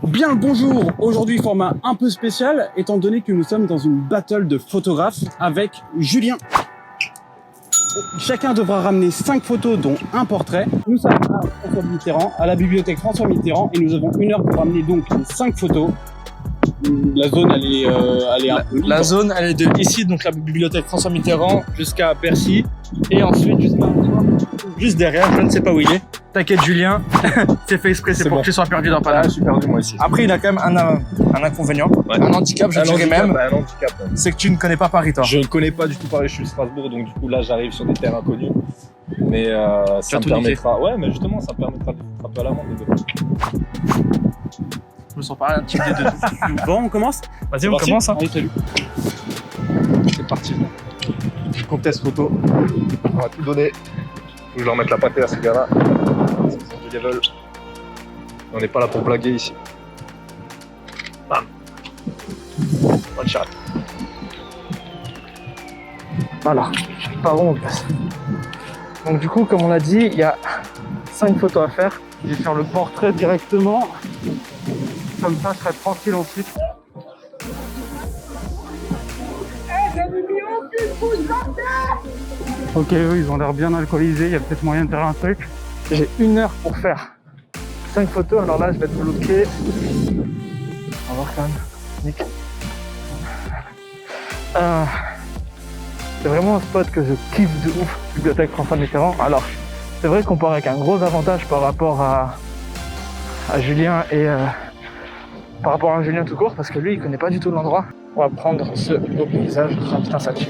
Bien le bonjour, aujourd'hui format un peu spécial étant donné que nous sommes dans une battle de photographes avec Julien. Chacun devra ramener 5 photos dont un portrait. Nous sommes à François Mitterrand, à la bibliothèque François Mitterrand et nous avons 1 heure pour ramener donc les 5 photos. La zone elle est un peu libre. La zone elle est de ici, donc la bibliothèque François Mitterrand, jusqu'à Bercy et ensuite jusqu'à juste derrière, je ne sais pas où il est. T'inquiète Julien, c'est fait exprès, c'est pour bon. que tu sois perdu dans Paname. Je suis perdu moi aussi. Après il a quand même un inconvénient, Ouais. un handicap, je dirais même, Un handicap. Ouais. c'est que tu ne connais pas Paris toi. Je ne connais pas du tout Paris, je suis de Strasbourg, donc du coup là j'arrive sur des terres inconnues. Mais ça me tout permettra, ouais, mais justement ça me permettra de foutre un peu à l'amende les deux. Je me sens pas un type des deux. Bon, on commence. Vas-y on commence hein. Allez, salut. C'est parti. Je conteste photo. On va tout donner. Faut que je leur mette la pâtée à ces gars-là. C'est du level. On n'est pas là pour blaguer ici. Bam. One shot. Voilà, pas bon. Donc du coup comme on l'a dit, il y a 5 photos à faire. Je vais faire le portrait directement. Comme ça, je serai tranquille ensuite. Ok, eux, ils ont l'air bien alcoolisés. Il y a peut-être moyen de faire un truc. J'ai 1 heure pour faire 5 photos, alors là je vais être bloqué. On va voir quand même. Nick. C'est vraiment un spot que je kiffe de ouf, bibliothèque François Mitterrand. Alors, c'est vrai qu'on part avec un gros avantage par rapport à Julien et par rapport à Julien tout court, parce que lui il connaît pas du tout l'endroit. On va prendre ce beau paysage. Ah putain, ça tue.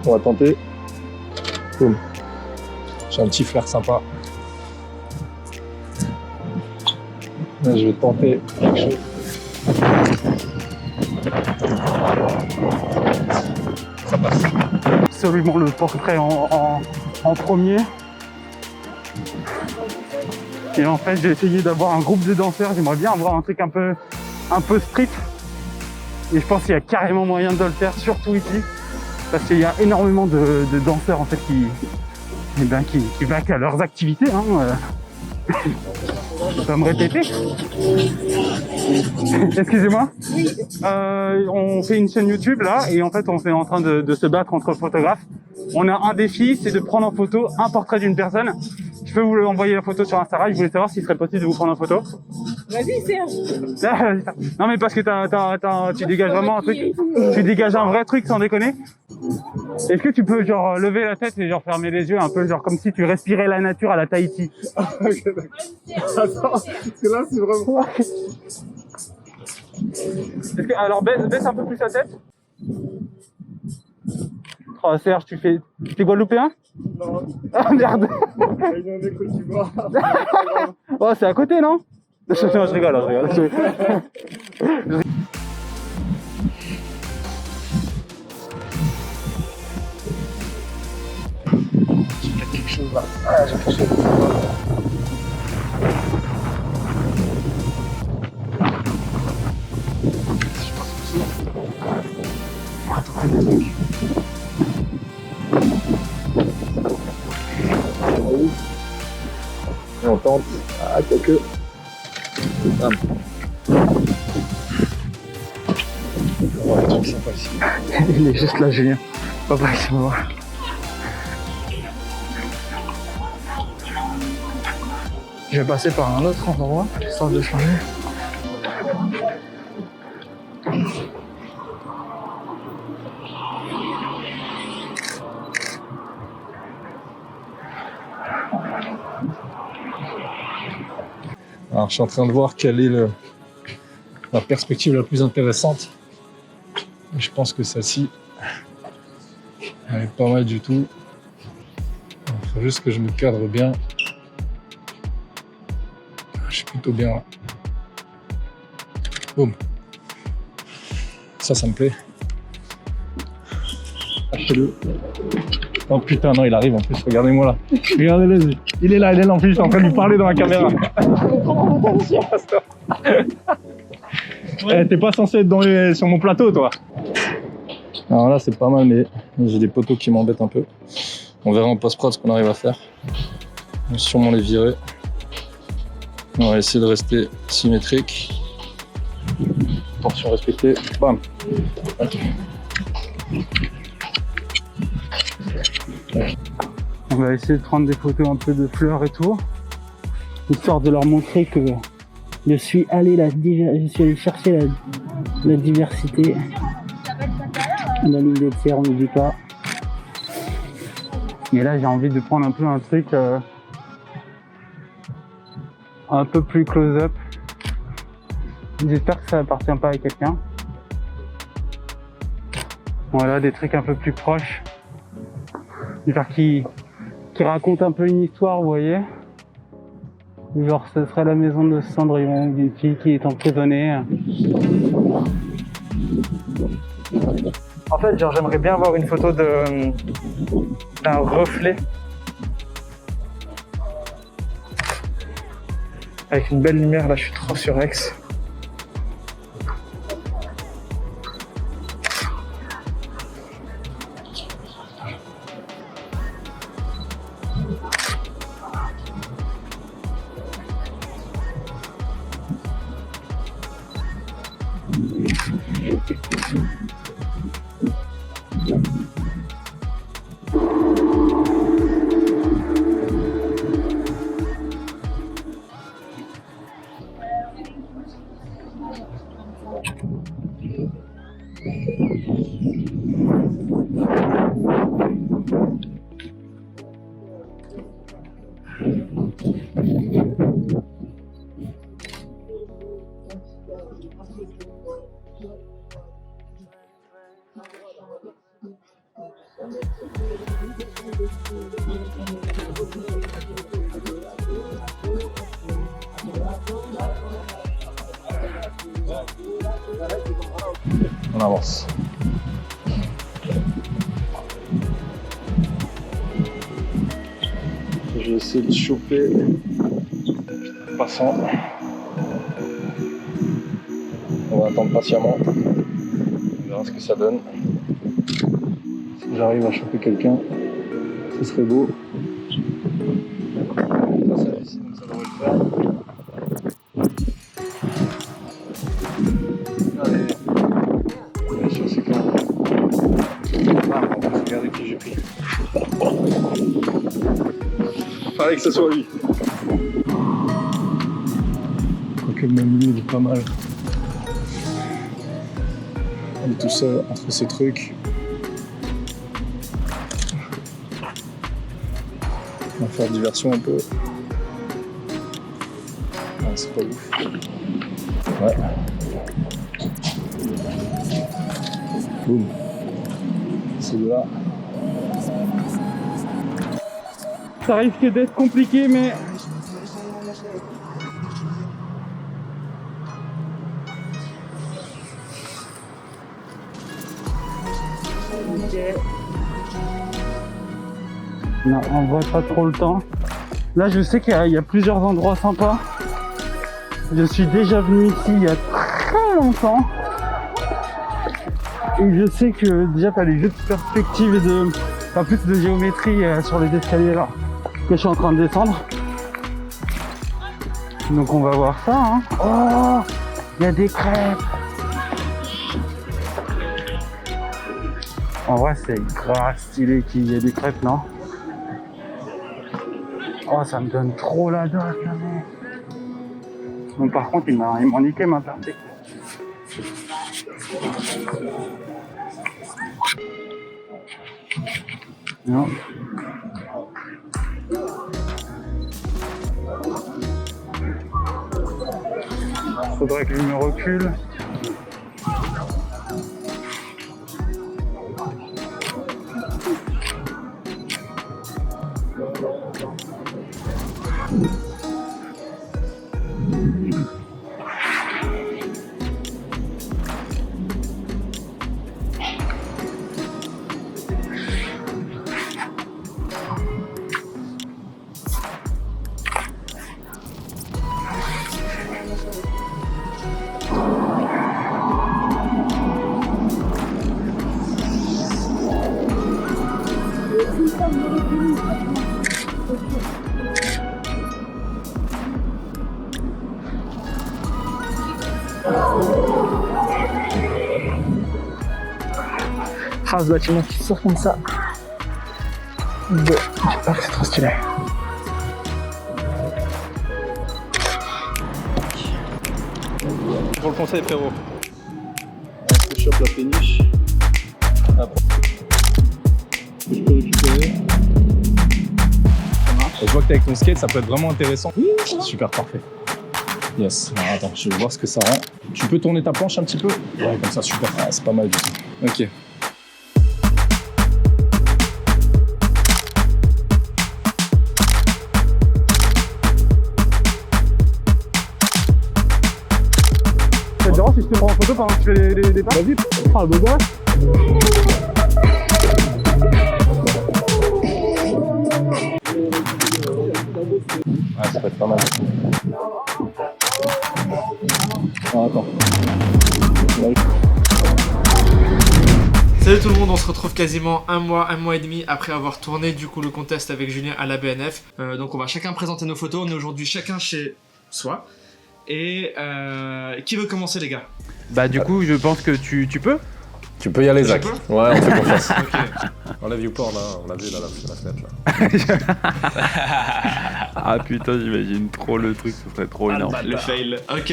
On va tenter. Boum. J'ai un petit flair sympa. Là, je vais tenter quelque chose. Ça passe. Absolument le portrait en premier. Et en fait, j'ai essayé d'avoir un groupe de danseurs. J'aimerais bien avoir un truc un peu street. Et je pense qu'il y a carrément moyen de le faire, surtout ici. Parce qu'il y a énormément de danseurs en fait qui vaquent à leurs activités. Je dois me répéter. Excusez-moi. On fait une chaîne YouTube là et en fait on est en train de se battre entre photographes. On a un défi, c'est de prendre en photo un portrait d'une personne. Je peux vous envoyer la photo sur Instagram. Je voulais savoir s'il serait possible de vous prendre en photo. Vas-y, Serge. Non mais parce que tu dégages vraiment un truc. Tu dégages un vrai truc sans déconner. Est-ce que tu peux genre lever la tête et genre fermer les yeux un peu genre comme si tu respirais la nature à la Tahiti? Attends, parce que là c'est vraiment... Alors baisse un peu plus la tête. Oh Serge, t'es guadeloupéen? Non. Ah merde. Il y en a des Côte d'Ivoire. Oh c'est à côté non? Non, je rigole. J'ai quelque chose là. Ah, j'ai quelque chose. Et on tente. Ah, quoique. Bam. On va voir des trucs sympas ici. Il est juste là Julien. Pas vrai, c'est moi. Je vais passer par un autre endroit, histoire de changer. Alors, je suis en train de voir quelle est la perspective la plus intéressante. Je pense que celle-ci, elle est pas mal du tout. Il faut juste que je me cadre bien. Je suis plutôt bien là. Boum. Ça me plaît. Achetez-le. Oh putain, non, il arrive en plus, regardez-moi là. Regardez-le, il est là en plus, je suis en train de lui parler dans la caméra. Eh, t'es pas censé être sur mon plateau, toi. Alors là c'est pas mal, mais j'ai des poteaux qui m'embêtent un peu. On verra en post-prod ce qu'on arrive à faire. On va sûrement les virer. On va essayer de rester symétrique. Portion respectée. Bam. On va essayer de prendre des photos un peu de fleurs et tout, histoire de leur montrer que je suis allé chercher la diversité. La ligne des tiers, on n'oublie pas. Mais là, j'ai envie de prendre un peu un truc un peu plus close-up. J'espère que ça appartient pas à quelqu'un. Voilà, des trucs un peu plus proches. Genre qui raconte un peu une histoire, vous voyez. Genre ce serait la maison de Cendrillon, d'une fille qui est emprisonnée. En fait, genre, j'aimerais bien avoir une photo d'un reflet. Avec une belle lumière, là je suis trop sur Aix. On avance. Je vais essayer de choper le passant. On va attendre patiemment. On verra ce que ça donne. Si j'arrive à choper quelqu'un, ce serait beau. Ça ici, donc ça devrait le faire. Allez, c'est clair. On va regarder qui j'ai pris. Fallait que ce soit lui. Quoique même lui il est pas mal. Il est tout seul entre ces trucs. On va faire diversion un peu. Ah, c'est pas ouf. Ouais. Boum. C'est de là. Ça risque d'être compliqué, mais non, on voit pas trop le temps. Là, je sais qu'il y a plusieurs endroits sympas. Je suis déjà venu ici il y a très longtemps. Et je sais que déjà t'as des jeux de perspective et pas plus de géométrie sur les escaliers là que je suis en train de descendre. Donc on va voir ça, hein. Oh, il y a des crêpes. En vrai c'est grave stylé qu'il y ait des crêpes, non? Oh, ça me donne trop la dose là, mec. Donc par contre ils m'ont niqué ma perspective. Non. Faudrait que je me recule. Ah, ce bâtiment qui sort comme ça. De... c'est trop stylé. Pour le conseil, frérot. On se chope la péniche. Après. Je peux récupérer. Ça marche. Je vois que t'es avec ton skate, ça peut être vraiment intéressant. Super, parfait. Yes. Alors, attends, je vais voir ce que ça rend. Tu peux tourner ta planche un petit peu? Ouais, comme ça, super. Ah, c'est pas mal du tout. Ok. Ça te dérange si je te prends en photo pendant que tu fais les pas? Vas-y. Ah, le beau gosse. Ah, ça peut être pas mal. Ah, attends. Salut tout le monde, on se retrouve quasiment un mois et demi après avoir tourné du coup le contest avec Julien à la BNF. Donc on va chacun présenter nos photos, on est aujourd'hui chacun chez soi. Et qui veut commencer les gars? Bah du coup je pense que tu peux. Tu peux y aller, Zach. peux Ouais, on fait confiance. Ok. Enlève YouPorn, hein. On l'a vu là, la fenêtre là. Ah putain j'imagine trop le truc, ce serait trop énorme. Le fail. Ok,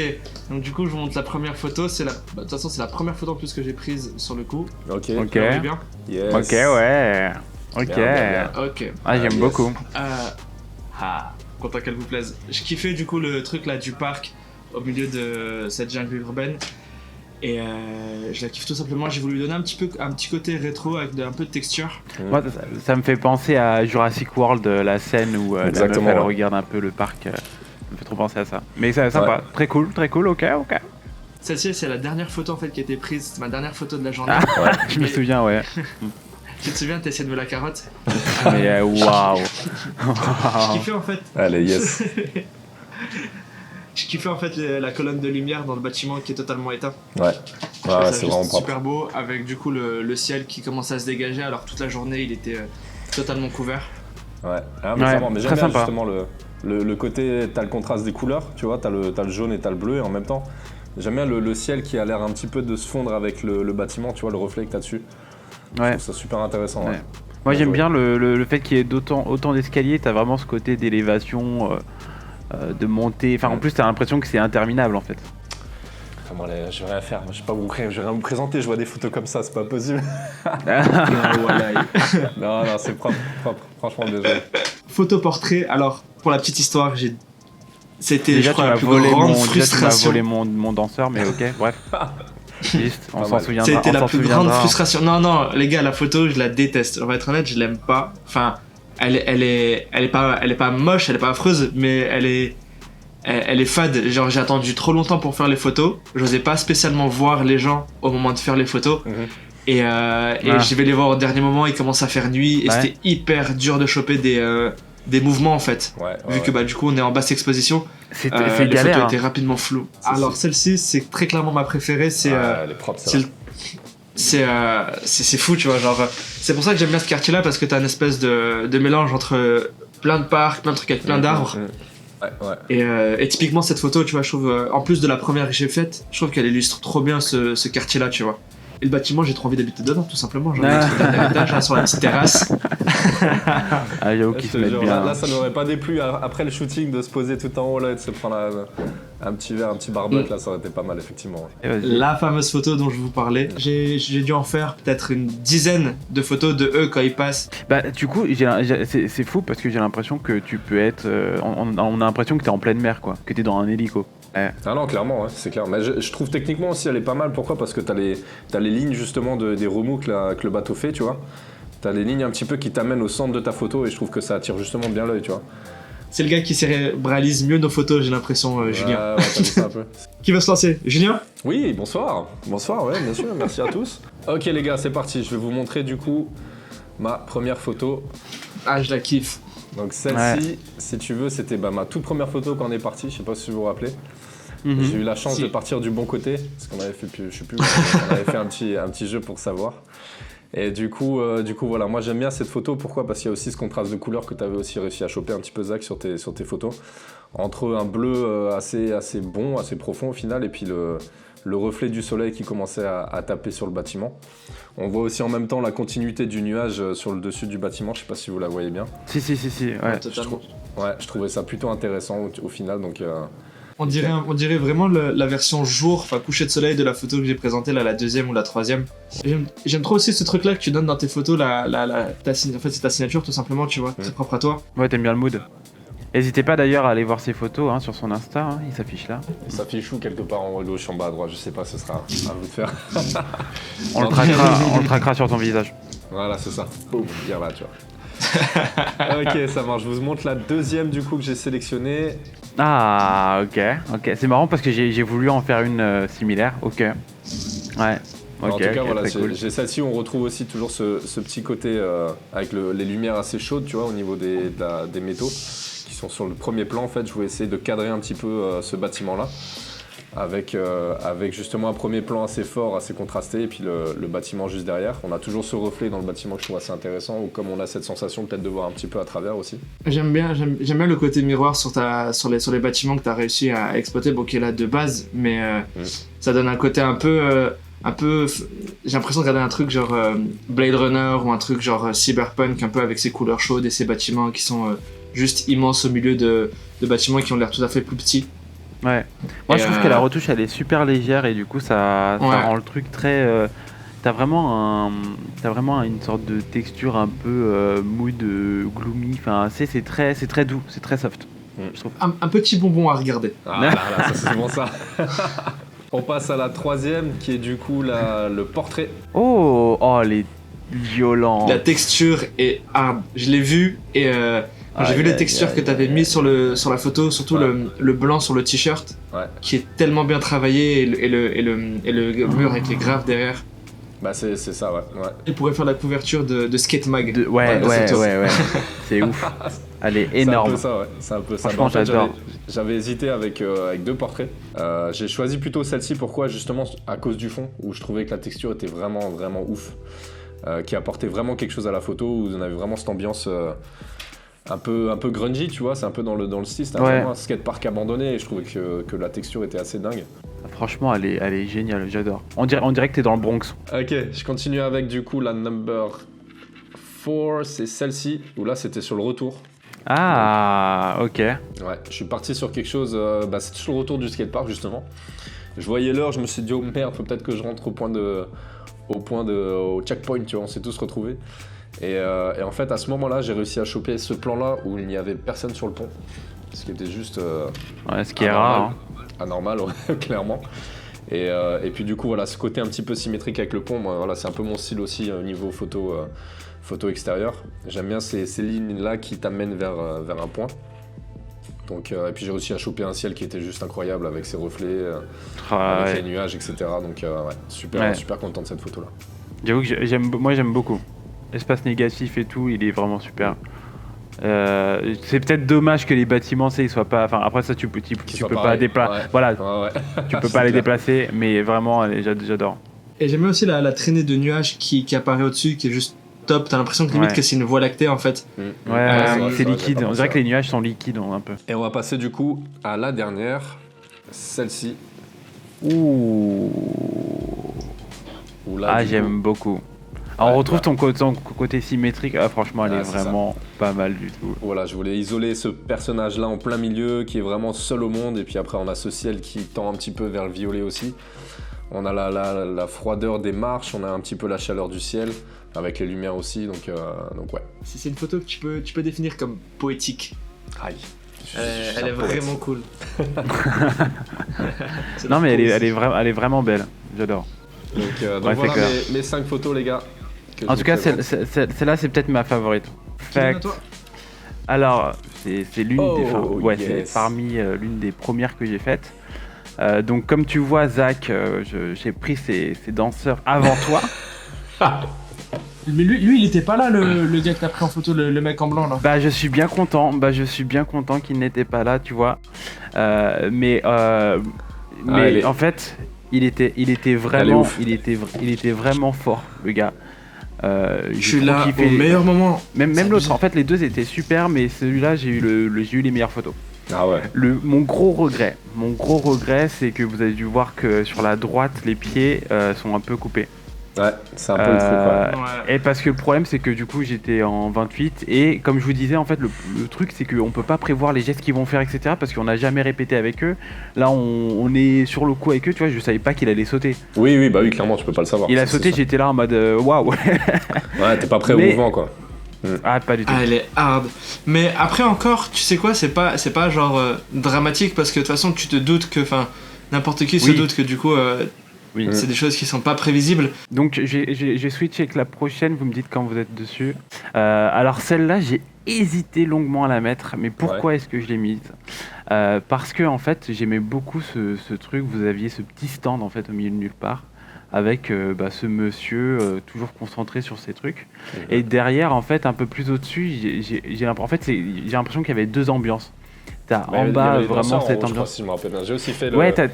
donc du coup je vous montre la première photo. C'est la... de toute façon c'est la première photo en plus que j'ai prise sur le coup. Ok. Ok. Vous voyez bien? Yes. Ok ouais. Ok. Bien, bien, Ok. Ah j'aime Yes. beaucoup. Content qu'elle vous plaise. Je kiffais du coup le truc là du parc au milieu de cette jungle urbaine. Et je la kiffe tout simplement, j'ai voulu lui donner un petit côté rétro avec un peu de texture. Moi ça me fait penser à Jurassic World, la scène où la meuf Exactement, elle ouais. regarde un peu le parc. Ça me fait trop penser à ça. Mais c'est sympa, Ouais. très cool, ok. Celle-ci c'est la dernière photo en fait qui a été prise, c'est ma dernière photo de la journée. Ouais. Je me souviens ouais. Tu te souviens, t'as essayé de me la carotte? Mais waouh. Je kiffais en fait. Allez, yes. Je kiffais en fait la colonne de lumière dans le bâtiment qui est totalement éteint. Ouais. Je Ouais, trouvais ça c'est juste vraiment propre. super beau avec du coup le ciel qui commençait à se dégager alors toute la journée il était totalement couvert. Ouais, ah, mais, Ouais, vraiment, mais j'aime très bien sympa. justement le côté, t'as le contraste des couleurs, tu vois, t'as le jaune et t'as le bleu et en même temps, j'aime bien le ciel qui a l'air un petit peu de se fondre avec le bâtiment, tu vois, le reflet que t'as dessus. Je Ouais. trouve ça super intéressant. Ouais. Ouais. Moi Bien j'aime joué. bien le fait qu'il y ait autant d'escaliers, t'as vraiment ce côté d'élévation, de montée, enfin en plus t'as l'impression que c'est interminable en fait. Enfin, moi, je vais rien faire, moi, je vais rien vous présenter, je vois des photos comme ça, c'est pas possible. Non, c'est propre, franchement bien joué. Photo portrait, alors pour la petite histoire, c'était je Déjà tu crois m'as la plus volé, grande déjà, tu m'as frustration. volé mon danseur, mais ok, bref. Juste, on Pas s'en mal. souviendra. C'était on la s'en plus grande souviendra. frustration. Non, les gars, la photo, je la déteste. On va être honnête, je l'aime pas. Enfin, elle est pas moche, elle est pas affreuse, mais elle est fade. Genre, j'ai attendu trop longtemps pour faire les photos. J'osais pas spécialement voir les gens au moment de faire les photos. Mhm. Et je vais les voir au dernier moment, il commence à faire nuit. Et Ouais. c'était hyper dur de choper des mouvements en fait. Ouais, Vu que bah, du coup, on est en basse exposition. C'est Les galère. photos Hein. étaient rapidement floues. C'est- Alors, celle-ci, c'est très clairement ma préférée. C'est. elle est propre, ça. C'est fou, tu vois, genre c'est pour ça que j'aime bien ce quartier là parce que t'as une espèce de mélange entre plein de parcs, plein de trucs avec plein d'arbres et typiquement cette photo, tu vois, je trouve en plus de la première que j'ai faite, je trouve qu'elle illustre trop bien ce quartier là, tu vois. Et le bâtiment, j'ai trop envie d'habiter dedans, tout simplement. J'ai envie d'être au dernier étage, là, sur la petite terrasse. Ah, j'avoue Ouais, qu'ils je se te mettent jure, bien. là, ça n'aurait pas déplu après le shooting de se poser tout en haut là et de se prendre un petit verre, un petit barbecue, là ça aurait été pas mal effectivement. Eh, vas-y. La fameuse photo dont je vous parlais, j'ai dû en faire peut-être une dizaine de photos de eux quand ils passent. Bah, du coup, c'est fou parce que j'ai l'impression que tu peux être. On a l'impression que t'es en pleine mer, quoi. Que t'es dans un hélico. Ah non, clairement, ouais, c'est clair. Mais je trouve techniquement aussi elle est pas mal. Pourquoi? Parce que t'as les lignes justement des remous que le bateau fait, tu vois. T'as les lignes un petit peu qui t'amènent au centre de ta photo et je trouve que ça attire justement bien l'œil, tu vois. C'est le gars qui cérébralise mieux nos photos, j'ai l'impression, Julien. Ouais, t'as vu ça un peu. Qui va se lancer? Julien? Oui, bonsoir. Bonsoir, ouais, bien sûr, merci à tous. Ok les gars, c'est parti. Je vais vous montrer du coup ma première photo. Ah, je la kiffe. Donc celle-ci, si tu veux, c'était ma toute première photo quand on est parti. Je sais pas si vous vous rappelez. J'ai eu la chance Si. de partir du bon côté, parce qu'on avait fait, je sais plus, on avait fait un petit jeu pour savoir. Et du coup, voilà, moi j'aime bien cette photo. Pourquoi ? Parce qu'il y a aussi ce contraste de couleurs que tu avais aussi réussi à choper un petit peu, Zach, sur tes photos. Entre un bleu assez bon, assez profond au final, et puis le reflet du soleil qui commençait à taper sur le bâtiment. On voit aussi en même temps la continuité du nuage sur le dessus du bâtiment. Je sais pas si vous la voyez bien. Si, ouais. Je trouvais ça plutôt intéressant au final. Donc, on dirait vraiment la version jour, enfin coucher de soleil de la photo que j'ai présentée, là, la deuxième ou la troisième. J'aime trop aussi ce truc-là que tu donnes dans tes photos, en fait c'est ta signature tout simplement, tu vois, c'est propre à toi. Ouais, t'aimes bien le mood. N'hésitez pas d'ailleurs à aller voir ses photos sur son Insta, il s'affiche là. Il s'affiche où quelque part en haut à gauche, en bas à droite, je sais pas, ce sera à vous de faire. on le traquera sur ton visage. Voilà, c'est ça. Boum, bien là, tu vois. Ok, ça marche. Je vous montre la deuxième du coup que j'ai sélectionnée. Ah, ok. C'est marrant parce que j'ai voulu en faire une similaire. Ok. Ouais. En tout cas, voilà, cool. j'ai celle-ci. On retrouve aussi toujours ce petit côté avec les lumières assez chaudes, tu vois, au niveau des métaux qui sont sur le premier plan. En fait, je voulais essayer de cadrer un petit peu ce bâtiment-là avec justement un premier plan assez fort, assez contrasté, et puis le bâtiment juste derrière. On a toujours ce reflet dans le bâtiment que je trouve assez intéressant, ou comme on a cette sensation peut-être de voir un petit peu à travers aussi. J'aime bien le côté miroir sur les bâtiments que tu as réussi à exploiter, bon, qui est là de base, mais ça donne un côté un peu j'ai l'impression de regarder un truc genre Blade Runner ou un truc genre Cyberpunk, un peu avec ses couleurs chaudes et ses bâtiments qui sont juste immenses au milieu de bâtiments qui ont l'air tout à fait plus petits. Ouais. Moi je trouve que la retouche elle est super légère et du coup ça rend le truc très t'as vraiment une sorte de texture un peu mood gloomy, enfin c'est très doux, c'est très soft. Je trouve. Un petit bonbon à regarder. Ah là, ça c'est bon ça. On passe à la troisième qui est du coup le portrait. Oh, elle est violente. La texture est hard. Je l'ai vu et j'ai vu les textures que tu avais mis sur la photo, surtout le blanc sur le t-shirt, qui est tellement bien travaillé et le mur avec les graphes derrière. Bah c'est ça, ouais. Il pourrait faire la couverture de Skate Mag. Ouais. C'est ouf. Elle est énorme. C'est un peu ça. Franchement, j'adore. J'avais hésité avec deux portraits. J'ai choisi plutôt celle-ci. Pourquoi ? Justement à cause du fond, où je trouvais que la texture était vraiment, vraiment ouf. Qui apportait vraiment quelque chose à la photo, où on avait vraiment cette ambiance un peu grungy, tu vois. C'est un peu dans le style. C'était vraiment un skatepark abandonné et je trouvais que la texture était assez dingue. Franchement, elle est géniale, j'adore. On dirait que t'es dans le Bronx. Ok, je continue avec du coup la number 4, c'est celle-ci, où là c'était sur le retour. Ah, ok. Ouais, je suis parti sur quelque chose, c'était sur le retour du skatepark justement. Je voyais l'heure, je me suis dit oh merde, faut peut-être que je rentre au checkpoint, tu vois, on s'est tous retrouvés. Et en fait à ce moment-là, j'ai réussi à choper ce plan-là où il n'y avait personne sur le pont. Ce qui était juste... ce qui est rare. Hein. Anormal, clairement. Et puis du coup, voilà, ce côté un petit peu symétrique avec le pont, moi, voilà, c'est un peu mon style aussi au niveau photo extérieure. J'aime bien ces lignes-là qui t'amènent vers un point. Donc, et puis j'ai réussi à choper un ciel qui était juste incroyable avec ses reflets, avec les nuages, etc. Donc super content de cette photo-là. J'avoue que j'aime beaucoup. L'espace négatif et tout, il est vraiment super. C'est peut-être dommage que les bâtiments, ils soient pas. Enfin, après ça, tu peux pas déplacer. Voilà, tu peux pas les déplacer, mais vraiment, j'adore. Et j'aime bien aussi la traînée de nuages qui apparaît au-dessus, qui est juste top. T'as l'impression que limite que c'est une voie lactée en fait. C'est liquide. On dirait que les nuages sont liquides un peu. Et on va passer du coup à la dernière, celle-ci. Ouh. Là, j'aime beaucoup. Alors, on retrouve ton côté symétrique. Ah, franchement, elle est vraiment pas mal du tout. Voilà, je voulais isoler ce personnage-là en plein milieu, qui est vraiment seul au monde. Et puis après, on a ce ciel qui tend un petit peu vers le violet aussi. On a la froideur des marches, on a un petit peu la chaleur du ciel, avec les lumières aussi. Donc ouais. C'est une photo que tu peux définir comme poétique. Aïe. Elle est vraiment cool. Non, mais elle est vraiment belle. J'adore. Donc voilà mes 5 photos, les gars. En tout cas, celle-là, c'est peut-être ma favorite. Alors, c'est l'une c'est parmi l'une des premières que j'ai faites. Donc, comme tu vois, Zach, j'ai pris ces danseurs avant toi. Mais lui, il était pas là, le gars que t'as pris en photo, le mec en blanc là. Bah, je suis bien content. Qu'il n'était pas là, tu vois. Mais en fait, il était vraiment fort, le gars. Je suis là au meilleur moment. Même l'autre, en fait, les deux étaient super, mais celui-là, j'ai eu les meilleures photos. Ah ouais. Mon gros regret, c'est que vous avez dû voir que sur la droite, les pieds sont un peu coupés. Ouais, c'est un peu le truc, Ouais. Et parce que le problème, c'est que du coup, j'étais en 28 et comme je vous disais, en fait, le truc, c'est qu'on peut pas prévoir les gestes qu'ils vont faire, etc. Parce qu'on n'a jamais répété avec eux. Là, on est sur le coup avec eux, tu vois. Je savais pas qu'il allait sauter. Oui, bah oui, clairement, tu peux pas le savoir. Il a Ça, sauté, c'est j'étais là en mode waouh. Ouais, t'es pas prêt au Mais- mouvement, quoi. Ah, pas du tout. Ah, elle est hard. Mais après encore, tu sais quoi, c'est pas genre dramatique parce que de toute façon, tu te doutes que, enfin, n'importe qui se Oui. doute que du coup, Oui. c'est des choses qui sont pas prévisibles. Donc j'ai switché avec la prochaine, vous me dites quand vous êtes dessus. Alors celle-là, j'ai hésité longuement à la mettre, mais pourquoi est-ce que je l'ai mise Parce que en fait, j'aimais beaucoup ce truc, vous aviez ce petit stand en fait au milieu de nulle part, avec ce monsieur toujours concentré sur ses trucs. Et derrière, en fait, un peu plus au-dessus, j'ai l'impression qu'il y avait deux ambiances. T'as Mais en il y bas avait les vraiment danseurs en cette haut, je crois, ambiance. si je me rappelle bien. J'ai aussi fait Ouais, le même type de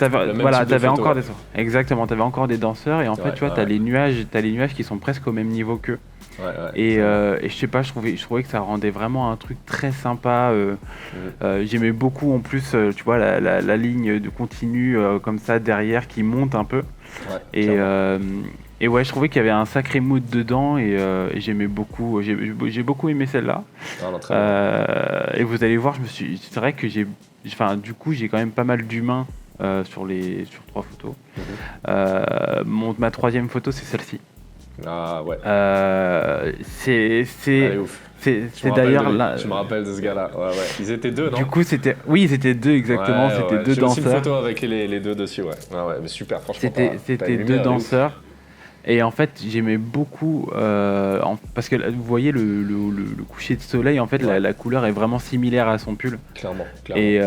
t'avais photo, encore ouais. des exactement, t'avais encore des danseurs et en fait, Ouais, tu vois, ouais, t'as ouais. les nuages qui sont presque au même niveau qu'eux. Ouais. Et je sais pas, je trouvais que ça rendait vraiment un truc très sympa. J'aimais beaucoup en plus, tu vois, la ligne de continu comme ça derrière qui monte un peu. Ouais, Et, et ouais, je trouvais qu'il y avait un sacré mood dedans et j'aimais beaucoup. J'ai beaucoup aimé celle-là. Ah, non, très bien. Et vous allez voir, c'est vrai que du coup, j'ai quand même pas mal d'humains sur 3 photos. Ma troisième photo, c'est celle-ci. Ah ouais. C'est Allez, ouf. Je c'est me rappelle d'ailleurs de lui. là. Je me rappelle de ce gars-là. Ouais. Ils étaient deux, non? Du coup, ils étaient deux exactement. Ouais, C'était ouais. deux J'ai aussi une danseurs. photo avec les deux dessus, ouais. Ouais, mais super, franchement. C'était t'as c'était une deux lumière de ouf. danseurs. Et en fait, j'aimais beaucoup parce que vous voyez le coucher de soleil. En fait, Ouais. la couleur est vraiment similaire à son pull. Clairement. Et, et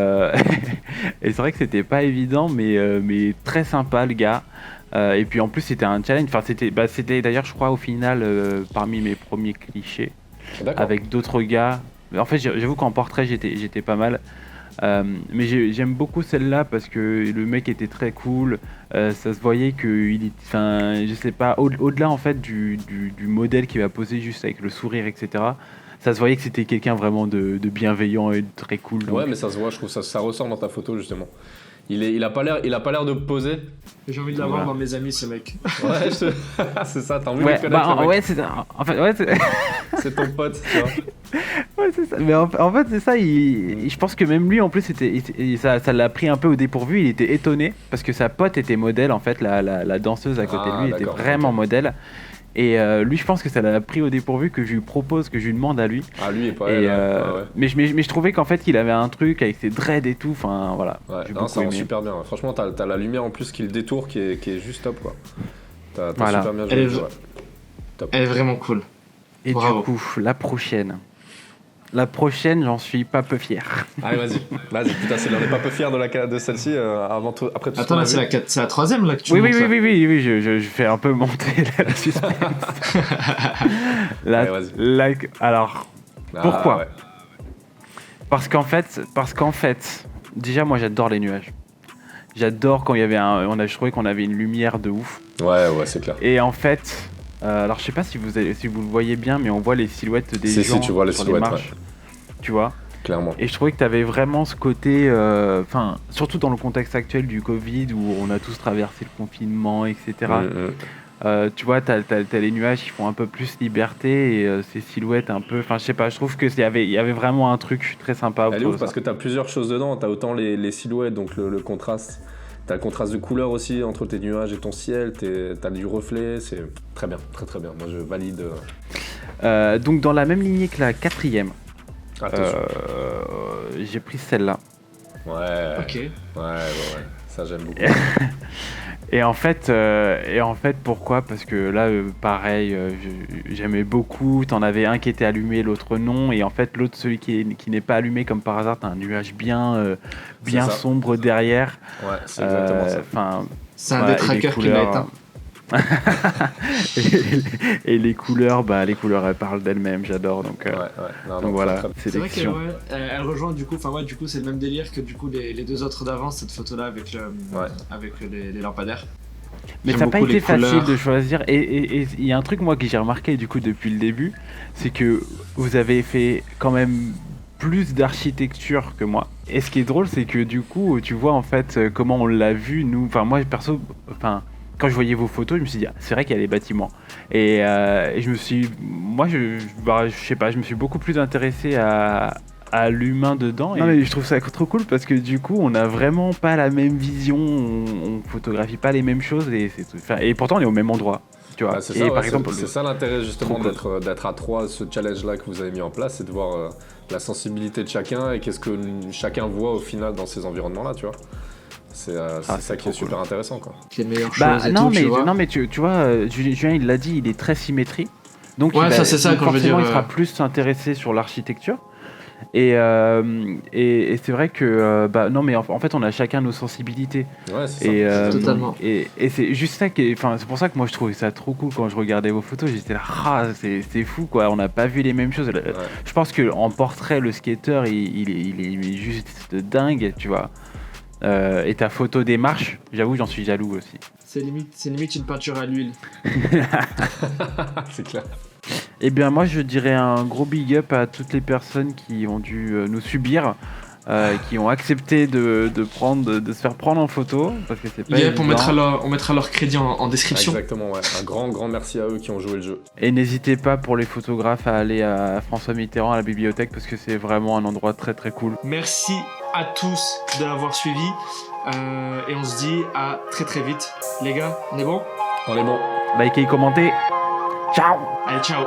c'est vrai que c'était pas évident, mais très sympa le gars. Et puis en plus, c'était un challenge. Enfin, c'était d'ailleurs, je crois, au final, parmi mes premiers clichés, D'accord. avec d'autres gars. En fait, j'avoue qu'en portrait, j'étais pas mal. Mais j'aime beaucoup celle-là parce que le mec était très cool. Ça se voyait qu'il, enfin, je sais pas, au-delà en fait du modèle qui va poser juste avec le sourire, etc. Ça se voyait que c'était quelqu'un vraiment de bienveillant et de très cool. Donc. Ouais, mais ça se voit, je trouve ça ressort dans ta photo justement. Il a pas l'air de poser. J'ai envie de l'avoir dans mes amis, ce mec. Ouais, c'est ça, t'as envie de Ouais, le connaître. le mec. ouais, en fait, ouais, C'est ton pote, tu vois. ouais, c'est ça. Mais en fait, c'est ça. Je pense que même lui, en plus, ça l'a pris un peu au dépourvu. Il était étonné parce que sa pote était modèle. En fait, la danseuse à côté de lui était d'accord, vraiment ok. modèle. Et lui, je pense que ça l'a pris au dépourvu que je lui propose, que je lui demande à lui. Ah, lui est pas Et, elle, ouais. mais je trouvais qu'en fait, il avait un truc avec ses dreads et tout. Enfin, voilà. Ouais, J'ai non, beaucoup ça rend aimé. super bien. Franchement, t'as la lumière en plus qui le détourne, qui est juste top, quoi. T'as Voilà. super bien Elle joué. est- Ouais. Top. Elle est vraiment cool. Et Bravo. du coup, la prochaine, j'en suis pas peu fier. Allez, vas-y. Putain, on n'est pas peu fiers de celle-ci après tout ce Attends, qu'on a là, vu. c'est la troisième là que tu Oui, montres, là. oui, je fais un peu monter la suspense. Allez, vas-y. Alors, Ah, pourquoi ouais. parce qu'en fait, déjà, moi, j'adore les nuages. J'adore quand il y avait je trouvais qu'on avait une lumière de ouf. Ouais, c'est clair. Et en fait, alors je sais pas si vous le voyez bien, mais on voit les silhouettes des Si, gens tu vois les sur silhouettes, les marches. Tu vois. Clairement. Et je trouvais que tu avais vraiment ce côté, surtout dans le contexte actuel du Covid où on a tous traversé le confinement, etc. Tu vois, t'as les nuages qui font un peu plus liberté et ces silhouettes un peu. Enfin, je sais pas, je trouve qu'il y avait vraiment un truc très sympa. Elle est autour ouf de parce ça. que t'as plusieurs choses dedans. T'as autant les silhouettes, donc le contraste. T'as le contraste de couleur aussi entre tes nuages et ton ciel. T'as du reflet. C'est très bien, très bien. Moi, je valide. Donc, dans la même lignée que la quatrième, Attention. j'ai pris celle-là. Ouais. Ok. Ouais. Ça, j'aime beaucoup. Et en fait, pourquoi ? Parce que là, pareil, j'aimais beaucoup. T'en avais un qui était allumé, l'autre non. Et en fait, l'autre, celui qui n'est pas allumé, comme par hasard, t'as un nuage bien ça. sombre derrière. Ouais, c'est exactement ça. Enfin, C'est un voilà, des et les trackers qui l'a couleurs, éteint. et les couleurs, elles parlent d'elles-mêmes. J'adore. Donc, Non, donc voilà, C'est vrai sélection. elle rejoint du coup, du coup c'est le même délire que du coup les deux autres d'avant, cette photo là avec avec les lampadaires. Mais J'aime ça n'a pas beaucoup été les couleurs. facile de choisir. Et il y a un truc, moi, que j'ai remarqué du coup depuis le début, c'est que vous avez fait quand même plus d'architecture que moi. Et ce qui est drôle, c'est que du coup, tu vois en fait comment on l'a vu, nous. Enfin, moi, perso, enfin, quand je voyais vos photos, je me suis dit, ah, c'est vrai qu'il y a les bâtiments. Et je me suis. Moi, je sais pas, je me suis beaucoup plus intéressé à l'humain dedans. Non mais je trouve ça trop cool parce que du coup on a vraiment pas la même vision, on photographie pas les mêmes choses et pourtant on est au même endroit. Tu vois. Ah, c'est Et ça, par ouais, exemple, c'est ça l'intérêt justement Trop cool. d'être à trois, ce challenge-là que vous avez mis en place, c'est de voir la sensibilité de chacun et qu'est-ce que chacun voit au final dans ces environnements-là, tu vois. C'est ça qui est super intéressant, quoi. Les meilleures bah choses et non tout, mais tu vois. non mais tu vois, Julien il l'a dit, il est très symétrie. Donc Ouais, il ça, c'est ça, donc quand je veux forcément dire, il sera plus intéressé sur l'architecture. Et c'est vrai que bah non mais en fait on a chacun nos sensibilités. Ouais, c'est ça. Et, Totalement. et c'est juste ça qui est, enfin c'est pour ça que moi je trouvais ça trop cool quand je regardais vos photos, j'étais là, ah, c'est fou quoi, on n'a pas vu les mêmes choses. Ouais. Je pense que en il est juste dingue, tu vois. Et ta photo des marches, j'avoue j'en suis jaloux aussi. C'est limite une peinture à l'huile. C'est clair. Eh bien moi je dirais un gros big up à toutes les personnes qui ont dû nous subir. Qui ont accepté de se faire prendre en photo parce que c'est pas Yep, évident. on mettra leur crédit en description. Exactement, ouais. Un grand merci à eux qui ont joué le jeu. Et n'hésitez pas pour les photographes à aller à François Mitterrand à la bibliothèque parce que c'est vraiment un endroit très très cool. Merci à tous de l'avoir suivi. Et on se dit à très très vite. Les gars, on est bon? On est bon. Likez et commentez. Ciao. Allez, ciao!